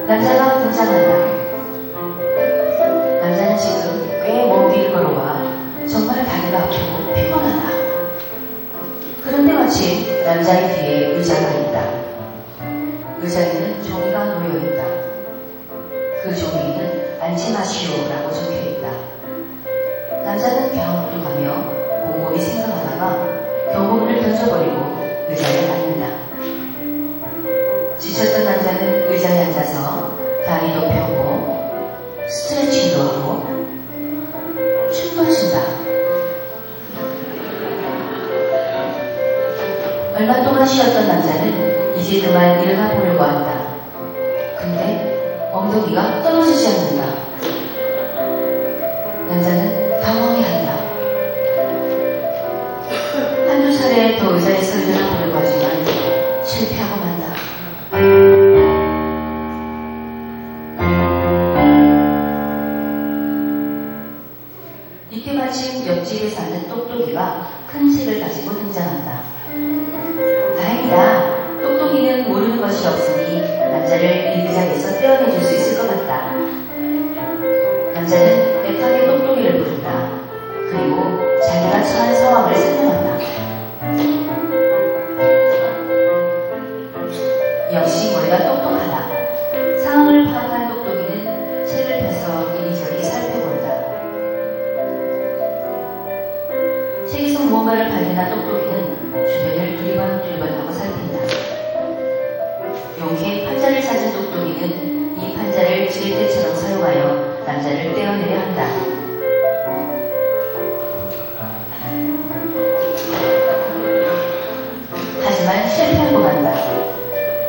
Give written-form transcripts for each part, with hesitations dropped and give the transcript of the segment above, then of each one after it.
남자가 등장한다. 남자는 지금 꽤 먼 길 걸어와 정말 다리가 아프고 피곤하다. 그런데 마침 남자의 뒤에 의자가 있다. 의자 위는 종이가 놓여있다. 그 종이에는 앉지 마시오라고 적혀있다. 남자는 갸우뚱하며 곰곰이 생각하다가 경고문을 던져버리고 의자에 앉는다. 지쳤던 남자는 의자에 앉아서 다리도 펴고 스트레칭도 하고 춤도 춘다. 얼마 동안 쉬었던 남자는 이제 그만 일어나 보려고 한다. 근데 엉덩이가 떨어지지 않는다. 남자는 당황해한다. 한두 차례 더 의자에서 일어나 보려고 하지만 실패하고 만다. 이때 마침 옆집에 사는 똑똑이가 큰 책을 가지고 등장한다. 다행이다. 똑똑이는 모르는 것이 없으니 남자를 이 의자에서 떼어내줄 수 있을 것 같다. 남자는 애타게 똑똑이를 부른다. 그리고 자기가 처한 상황을 설명한다. 역시 머리가 똑똑하다. 상황을 파악한 똑똑이는 책을 펴서 이리저리 살펴본다. 책에서 무언가를 발견한 똑똑이는 주변을 두리번두리번하고 살핀다. 용케 판자를 찾은 똑똑이는 이 판자를 지렛대처럼 사용하여 남자를 떼어내려 한다. 하지만 실패하고 만다.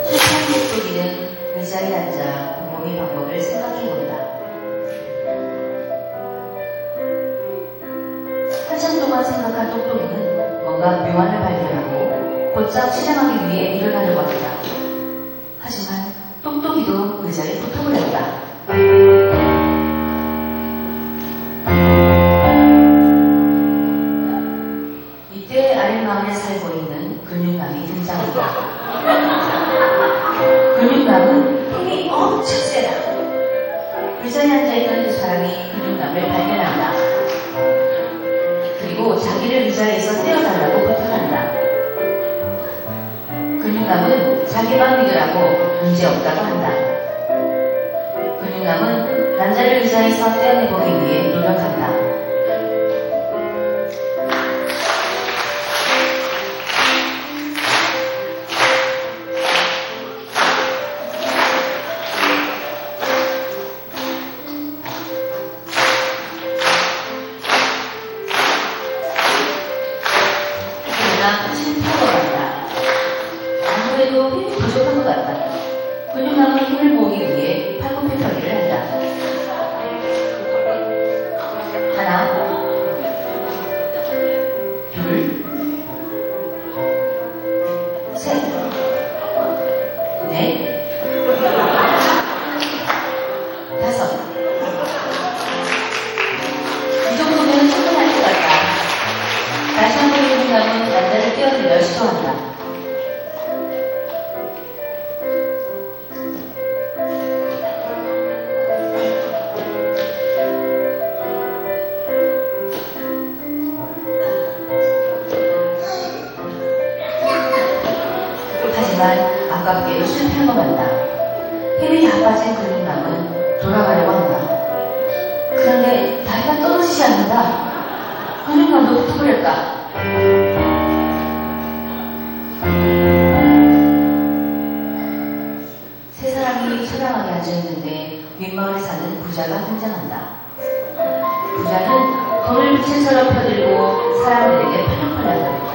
실패한 똑똑이는 의자에 앉아 곰곰이 방법을 생각해본다. 한참 동안 생각한 똑똑이는 뭔가 묘안을 발견하고 곧장 실행하기 위해 일어나려고 한다. 하지만 똑똑이도 의자에 붙어버렸다. 이때 아랫마을에 살고 있는 근육남이 등장한다. 근육남은 힘이 엄청 세다. 의자에 앉아있던 두 사람이 근육남을 발견한다. 그리고 자기를 의자에서 떼어달라고 부탁한다. 근육남은 자기만 믿으라고 문제없다고 한다. 근육남은 남자를 의자에서 떼어내보기 위해 노력한다. 그러나 실패하고 만다. 아무래도 힘이 부족한 것 같다. 근육남은 힘을 모으기 위해 팔굽혀펴기를 한다. 하나, 둘, 셋, 넷, 다섯. 이 정도면 충분할 것 같다. 다시 한번 근육남은 남자를 떼어내려 시도한다. 하지만 아깝게도 실패하고 만다. 힘이 다 빠진 근육남은 돌아가려고 한다. 그런데 다리가 떨어지지 않는다. 근육남도 붙어버렸다. 세 사람이 초라하게 앉아있는데 윗마을에 사는 부자가 등장한다. 부자는 돈을 미칠처럼 펴들고 사람들에게 팔랑팔랑거린다.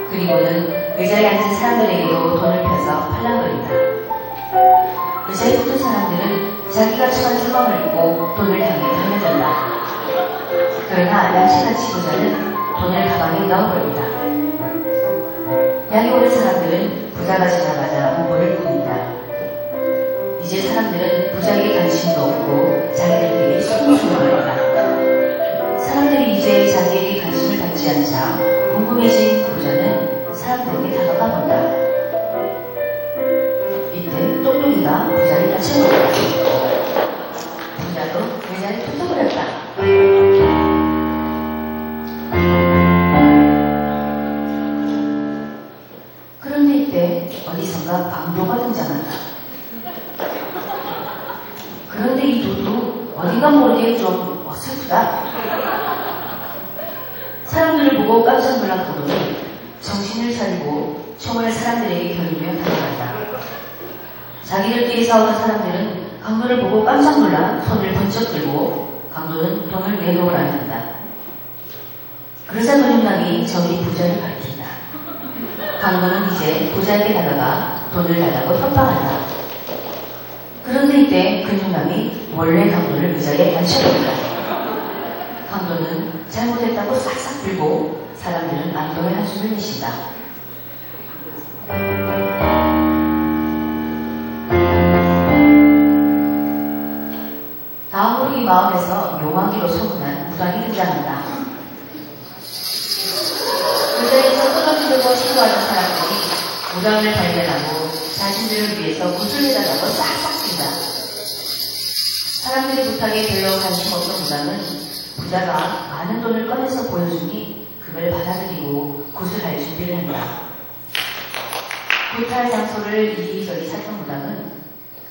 그리고는 의자에 앉은 사람들에게도 돈을 펴서 팔랑거린다. 의자에 붙은 사람들은 자기가 처한 상황을 잊고 돈을 향해 달려든다. 그러나 양치같이 부자는 돈을 가방에 넣어버린다. 양이 오른 사람들은 부자가 지나가자 우물을 꾸민다. 이제 사람들은 부자에게 관심도 없고 자기들끼리 숨죽여버린다. 사람들이 이제 자기에게 관심을 받지 않자 궁금해진 부자는 사람들에게 다가가 본다. 이때 똑똑이가 부자를 다쳐버렸다. 부자도 의자에 붙어버렸다. 그런데 이때 어디선가 강도가 등장한다. 그런데 이 도도 어딘가 모르게 좀 어설프다. 사람들을 보고 깜짝 놀란 강도는 정신을 차리고 총을 사람들에게 겨누며 달려간다. 자기들끼리 싸우는 사람들은 강도를 보고 깜짝 놀라 손을 번쩍 들고 강도는 돈을 내놓으라는 한다. 그러자 근육남이 저기 부자를 가리킨다. 강도는 이제 부자에게 다가가 돈을 달라고 협박한다. 그런데 이때 근육남이 원래 강도를 의자에 앉혀버린다. 강도는 잘못했다고 싹싹 빌고 사람들은 안도의 한숨을 내쉰다. 다음으로 이 마을에서 용왕기로 소문난 무당이 등장한다. 의자에서 떨어지려고 시도하는 사람들이 무당을 발견하고 자신들을 위해서 굿을 해달라고 싹싹 빈다. 사람들의 부탁에 별로 관심 없던 무당은 부자가 많은 돈을 꺼내서 보여주니 그걸 받아들이고 굿을 할 준비를 한다. 굿할 장소를 이리저리 찾던 무당은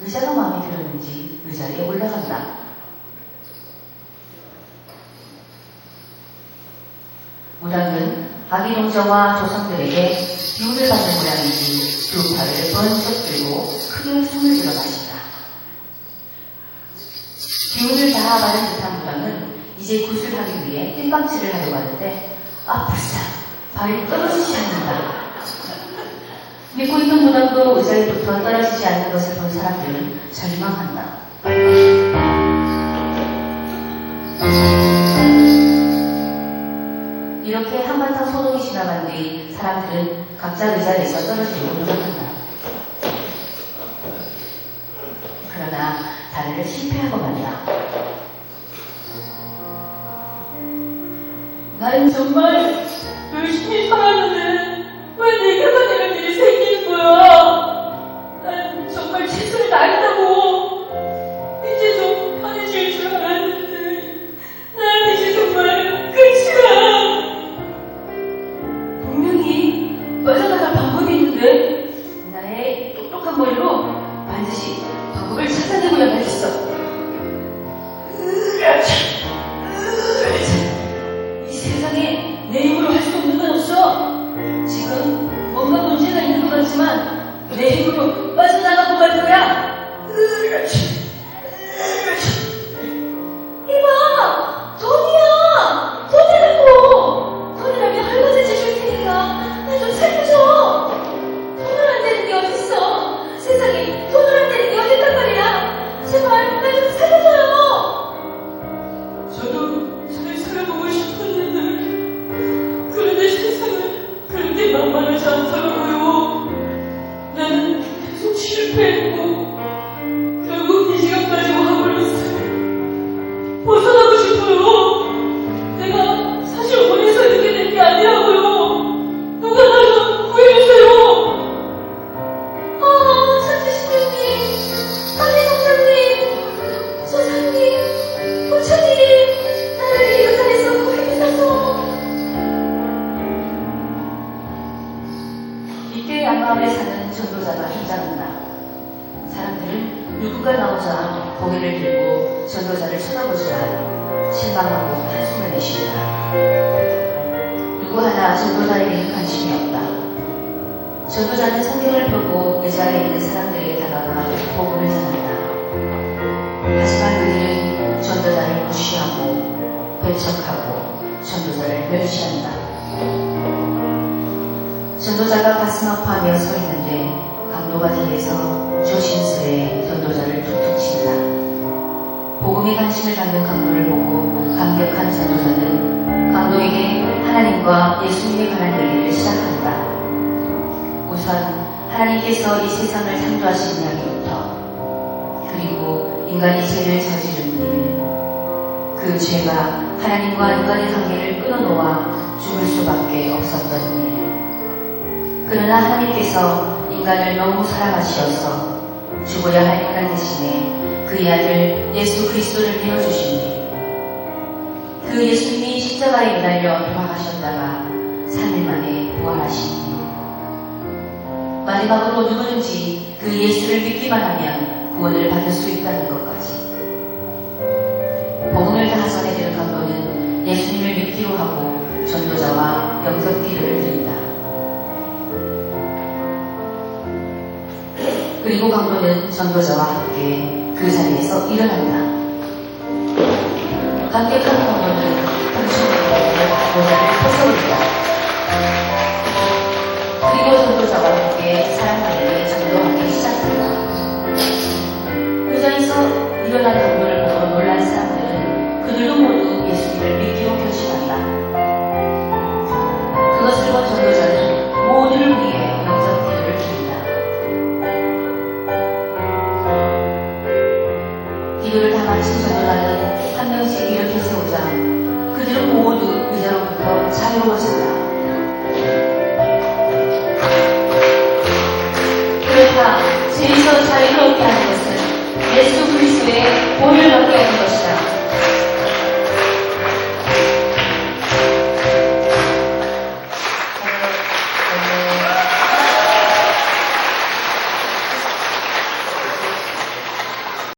의자가 마음에 들었는지 의자에 올라간다. 무당은 아기농정과 조상들에게 기운을 받는 모양인지 두 팔을 번쩍 들고 크게 숨을 들어 마신다. 기운을 다 받은 듯한 무당은 이제 굿을 하기 위해 뜀박질을 하려고 하는데 불사 발이 떨어지지 않는다. 믿고 있던 무당도 의자에부터 떨어지지 않는 것을 본 사람들은 절망한다. 이렇게 한바탕 소동이 지나간 뒤 사람들은 각자 의자에서 떨어지려고 노력한다. 그러나 다들 실패하고 만다. 난 정말 열심히 살았는데 왜 내게만 이런 일이 생기는 거야? 난 정말 최선을 다했다고. 이제 좀 편해질 줄 알았는데 난 이제 정말 끝이야. 분명히 빠져나갈 방법이 있는데 나의 똑똑한 머리로 반드시 방법을 찾아내고 야겠어. 이 세상에 내 힘으로 할 수 없는 건 없어. 지금 뭔가 문제가 있는 것 같지만 내 힘으로 빠져나가고 말 거야. 이봐! 돈이야! 돈이라고! 돈이라면 할아버지 줄 테니까 나 좀 살려줘! 돈을 안 되는 게 어딨어? 세상에 돈을 안 되는 게 어딨단 말이야! 제발 나 좀 살려줘요! 저도 잘 살아보고 싶었는데 그런데 세상은 그렇게 만만하지 않더라고요. 나는 계속 실패했고 결국 이 시간까지 와버렸어요. 벗어나고 싶어요. 내가 사실 원해서 이렇게 된 게 아니라고요. 누가 나 좀 구해주세요. 천지 신령님, 아니 성장님, 소장님, 부처님, 나를 이 의자에서 구해주셔서. 이때 양마을에 사는 전도자가 등장한다. 사람들은 누군가 나오자 고개를 들고 전도자를 쳐다보지만 실망하고 한숨을 내쉰다. 누구 하나 전도자에게는 관심이 없다. 전도자는 성경을 펴고 의자에 있는 사람들에게 다가가 복음을 전한다. 하지만 그들은 전도자를 무시하고 배척하고 전도자를 멸시한다. 전도자가 가슴 아파하며 서 있는데 강도가 뒤에서 조심스레 전도자를 툭툭 친다. 복음에 관심을 갖는 강도를 보고 감격한 전도자는 강도에게 하나님과 예수님에 관한 얘기를 시작한다. 우선 하나님께서 이 세상을 창조하신 이야기부터, 그리고 인간이 죄를 저지른 일, 그 죄가 하나님과 인간의 관계를 끊어놓아 죽을 수밖에 없었던 일, 그러나 하나님께서 인간을 너무 사랑하시어서 죽어야 할 인간 대신에 그의 아들 예수 그리스도를 내어주신 뒤 그 예수님이 십자가에 매달려 돌아가셨다가 3일 만에 부활하신 뒤 마지막으로 누구든지 그 예수를 믿기만 하면 구원을 받을 수 있다는 것까지 복음을 다 전해드린 강도는 예수님을 믿기로 하고 전도자와 영접기를 드린다. 그리고 강도는 전도자와 함께 그 자리에서 일어난다. 감격한 강도는 당신의 모자를 벗어올린다. 그리고 전도자와 함께 사람들에게 전도하기 시작한다. 그 자리에서 일어난 강도를 보고 놀란 사람들은 그들도 모두 예수님을 믿기로 결심한다. 그것을 본 전도자는 모두를 위해 영접 기도를 드린다. 기도를 다 마친 전도자는 한 명씩 일으켜 세우자 그들은 모두 의자로부터 자유로워진다.